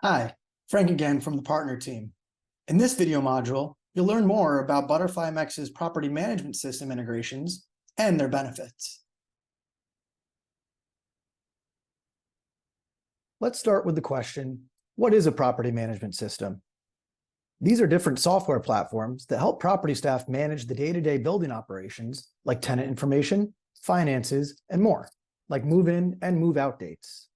Hi, Frank again from the partner team. In this video module, you'll learn more about ButterflyMX's property management system integrations and their benefits. Let's start with the question, what is a property management system? These are different software platforms that help property staff manage the day-to-day building operations like tenant information, finances, and more, like move-in and move-out dates.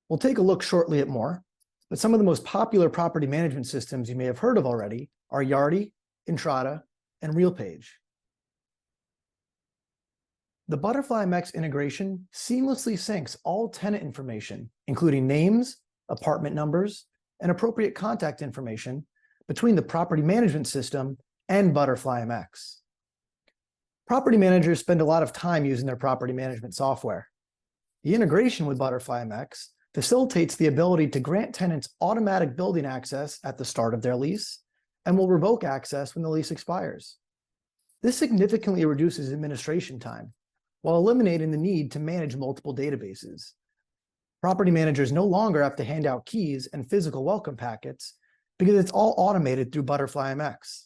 We'll take a look shortly at more, but some of the most popular property management systems you may have heard of already are Yardi, Entrata, and RealPage. The ButterflyMX integration seamlessly syncs all tenant information, including names, apartment numbers, and appropriate contact information between the property management system and ButterflyMX. Property managers spend a lot of time using their property management software. The integration with ButterflyMX facilitates the ability to grant tenants automatic building access at the start of their lease and will revoke access when the lease expires. This significantly reduces administration time while eliminating the need to manage multiple databases. Property managers no longer have to hand out keys and physical welcome packets because it's all automated through ButterflyMX.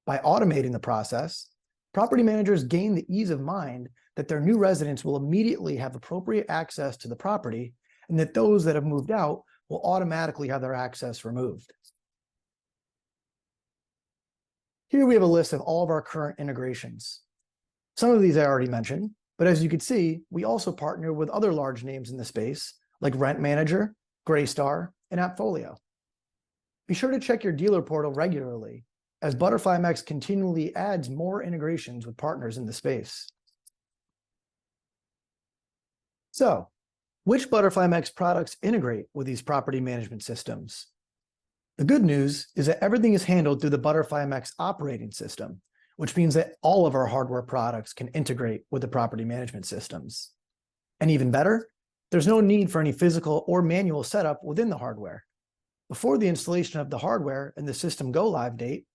By automating the process, property managers gain the ease of mind that their new residents will immediately have appropriate access to the property and that those that have moved out will automatically have their access removed. Here we have a list of all of our current integrations. Some of these I already mentioned, but as you can see, we also partner with other large names in the space like Rent Manager, Greystar, and Appfolio. Be sure to check your dealer portal regularly as ButterflyMX continually adds more integrations with partners in the space. So, which ButterflyMX products integrate with these property management systems? The good news is that everything is handled through the ButterflyMX operating system, which means that all of our hardware products can integrate with the property management systems. And even better, there's no need for any physical or manual setup within the hardware. Before the installation of the hardware and the system go live date,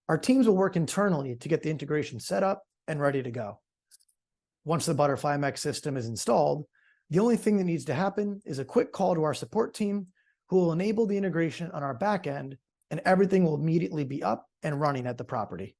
our teams will work internally to get the integration set up and ready to go. Once the ButterflyMX system is installed, the only thing that needs to happen is a quick call to our support team who will enable the integration on our back end, and everything will immediately be up and running at the property.